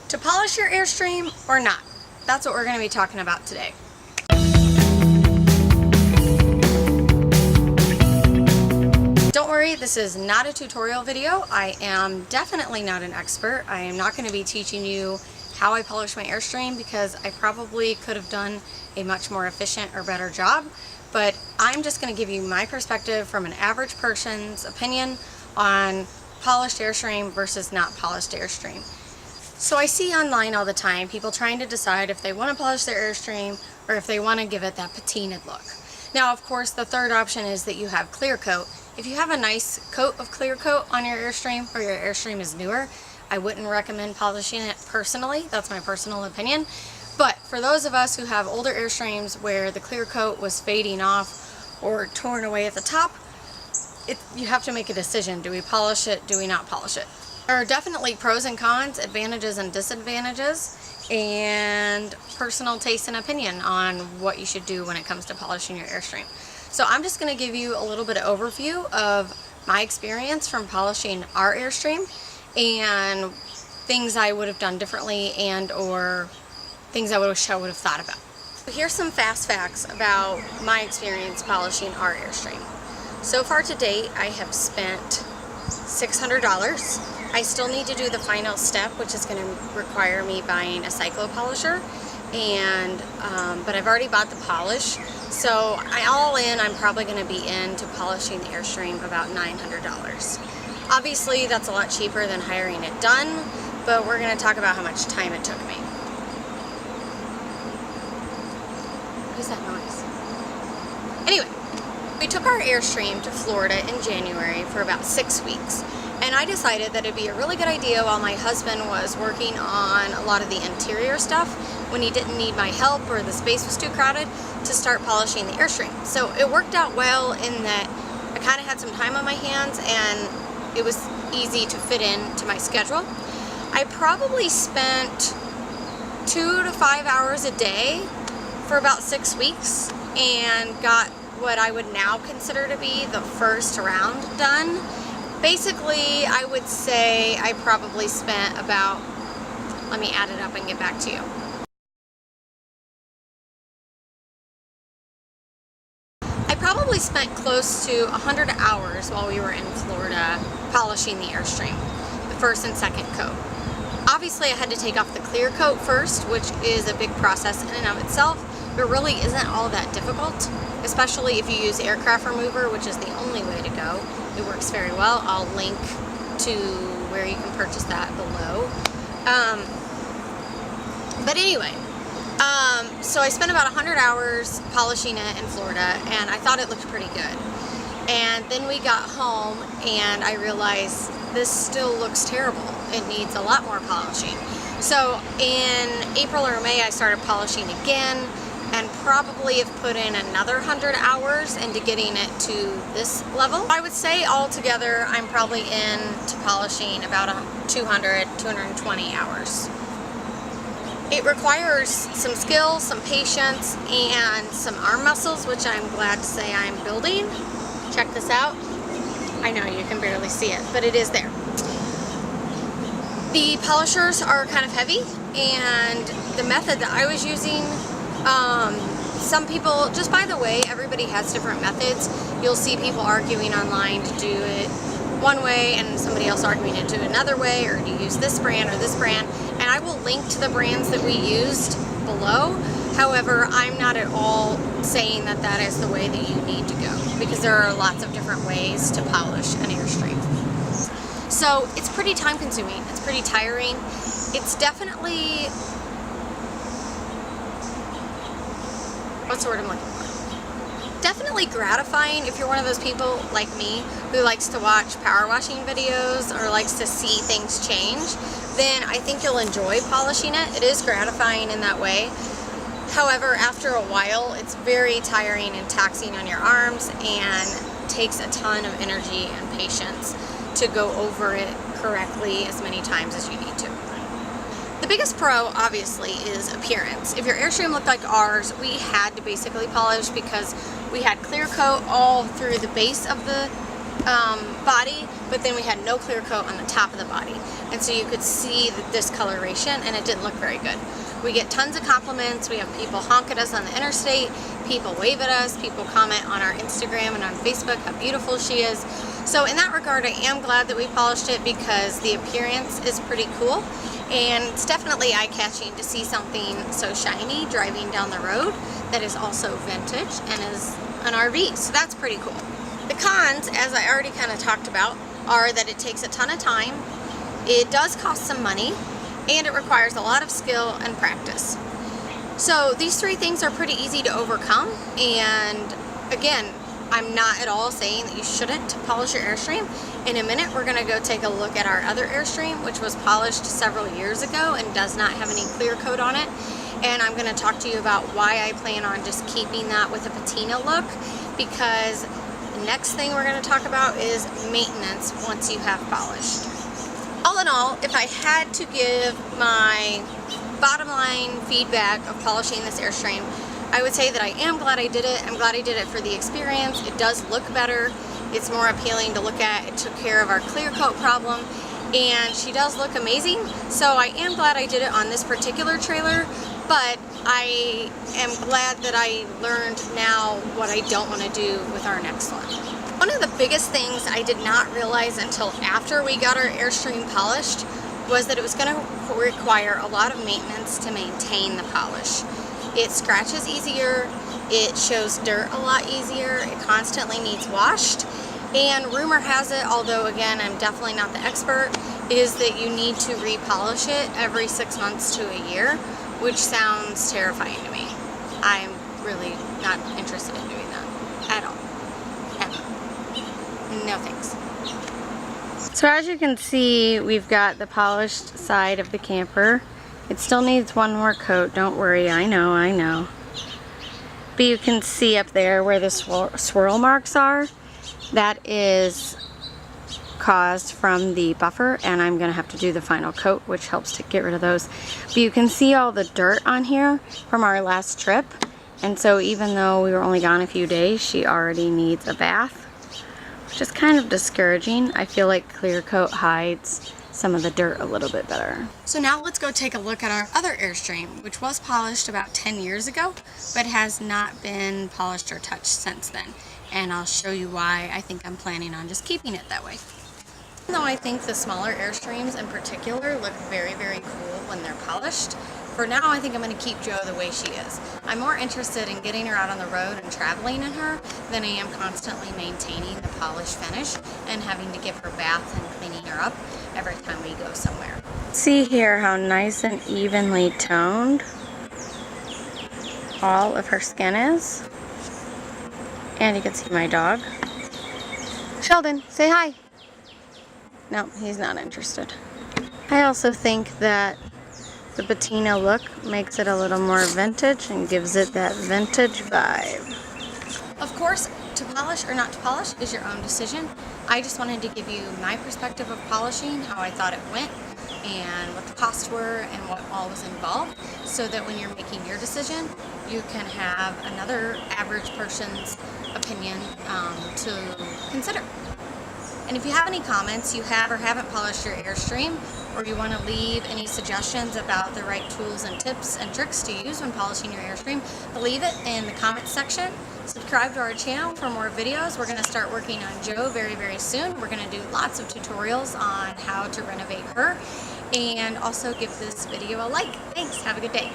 To polish your Airstream or not? That's what we're going to be talking about today. Don't worry, this is not a tutorial video. I am definitely not an expert. I am not going to be teaching you how I polish my Airstream because I probably could have done a much more efficient or better job. But I'm just going to give you my perspective from an average person's opinion on polished Airstream versus not polished Airstream. So I see online all the time people trying to decide if they want to polish their Airstream or if they want to give it that patinaed look. Now, of course, the third option is that you have clear coat. If you have a nice coat of clear coat on your Airstream or your Airstream is newer, I wouldn't recommend polishing it personally. That's my personal opinion. But for those of us who have older Airstreams where the clear coat was fading off or torn away at the top, you have to make a decision. Do we polish it? Do we not polish it? There are definitely pros and cons, advantages and disadvantages, and personal taste and opinion on what you should do when it comes to polishing your Airstream. So I'm just going to give you a little bit of overview of my experience from polishing our Airstream and things I would have done differently and or things I wish I would have thought about. Here's some fast facts about my experience polishing our Airstream. So far to date, I have spent $600. I still need to do the final step, which is going to require me buying a cyclo polisher, and but I've already bought the polish, so I'm probably going to be into polishing the Airstream about $900. Obviously, that's a lot cheaper than hiring it done, but we're going to talk about how much time it took me. What is that noise? Anyway, we took our Airstream to Florida in January for about 6 weeks. And I decided that it'd be a really good idea while my husband was working on a lot of the interior stuff, when he didn't need my help or the space was too crowded, to start polishing the Airstream. So it worked out well in that I kind of had some time on my hands and it was easy to fit into my schedule. I probably spent 2 to 5 hours a day for about 6 weeks and got what I would now consider to be the first round done. Basically, I would say I probably spent about, let me add it up and get back to you. I probably spent close to 100 hours while we were in Florida polishing the Airstream, the first and second coat. Obviously, I had to take off the clear coat first, which is a big process in and of itself, but really isn't all that difficult, especially if you use aircraft remover, which is the only way to go. It works very well. I'll link to where you can purchase that below. But anyway, so I spent about 100 hours polishing it in Florida, and I thought it looked pretty good. And then we got home, and I realized this still looks terrible. It needs a lot more polishing. So in April or May, I started polishing again, and probably have put in another 100 hours into getting it to this level. I would say altogether I'm probably into polishing about 220 hours. It requires some skill, some patience, and some arm muscles, which I'm glad to say I'm building. Check this out. I know you can barely see it, but it is there. The polishers are kind of heavy, and the method that I was using, some people, just by the way, everybody has different methods. You'll see people arguing online to do it one way and somebody else arguing it to another way, or to use this brand or this brand. And I will link to the brands that we used below. However, I'm not at all saying that that is the way that you need to go, because there are lots of different ways to polish an Airstream. So it's pretty time consuming, it's pretty tiring. It's definitely, what's the word I'm looking for? Definitely gratifying if you're one of those people like me who likes to watch power washing videos or likes to see things change. Then I think you'll enjoy polishing it. It is gratifying in that way. However, after a while, it's very tiring and taxing on your arms and takes a ton of energy and patience to go over it correctly as many times as you need to. The biggest pro, obviously, is appearance. If your Airstream looked like ours, we had to basically polish because we had clear coat all through the base of the body, but then we had no clear coat on the top of the body. And so you could see the discoloration, and it didn't look very good. We get tons of compliments. We have people honk at us on the interstate, people wave at us, people comment on our Instagram and on Facebook how beautiful she is. So in that regard, I am glad that we polished it because the appearance is pretty cool. And it's definitely eye-catching to see something so shiny driving down the road that is also vintage and is an RV. So that's pretty cool. The cons, as I already kind of talked about, are that it takes a ton of time, it does cost some money, and it requires a lot of skill and practice. So these three things are pretty easy to overcome, and again, I'm not at all saying that you shouldn't polish your Airstream. In a minute, we're going to go take a look at our other Airstream, which was polished several years ago and does not have any clear coat on it. And I'm going to talk to you about why I plan on just keeping that with a patina look, because the next thing we're going to talk about is maintenance once you have polished. All in all, if I had to give my bottom line feedback of polishing this Airstream, I would say that I am glad I did it. I'm glad I did it for the experience. It does look better. It's more appealing to look at. It took care of our clear coat problem, and she does look amazing. So I am glad I did it on this particular trailer, but I am glad that I learned now what I don't want to do with our next one. One of the biggest things I did not realize until after we got our Airstream polished was that it was going to require a lot of maintenance to maintain the polish. It scratches easier, it shows dirt a lot easier, it constantly needs washed, and rumor has it, although again I'm definitely not the expert, is that you need to repolish it every 6 months to a year, which sounds terrifying to me. I'm really not interested in doing that at all. Ever. No thanks. So as you can see, we've got the polished side of the camper. It still needs one more coat, don't worry, I know. But you can see up there where the swirl marks are, that is caused from the buffer, and I'm going to have to do the final coat, which helps to get rid of those. But you can see all the dirt on here from our last trip, and so even though we were only gone a few days, she already needs a bath, which is kind of discouraging. I feel like clear coat hides some of the dirt a little bit better. So now let's go take a look at our other Airstream, which was polished about 10 years ago, but has not been polished or touched since then. And I'll show you why I think I'm planning on just keeping it that way. Even though I think the smaller Airstreams in particular look very, very cool when they're polished, for now I think I'm going to keep Jo the way she is. I'm more interested in getting her out on the road and traveling in her than I am constantly maintaining the polish finish and having to give her bath and cleaning her up every time we go somewhere. See here how nice and evenly toned all of her skin is. And you can see my dog. Sheldon, say hi. No, he's not interested. I also think that the patina look makes it a little more vintage and gives it that vintage vibe. Of course, to polish or not to polish is your own decision. I just wanted to give you my perspective of polishing, how I thought it went, and what the costs were and what all was involved, so that when you're making your decision, you can have another average person's opinion to consider. And if you have any comments, you have or haven't polished your Airstream, or you want to leave any suggestions about the right tools and tips and tricks to use when polishing your Airstream, leave it in the comments section. Subscribe to our channel for more videos. We're going to start working on Jo very, very soon. We're going to do lots of tutorials on how to renovate her, and also give this video a like. Thanks. Have a good day.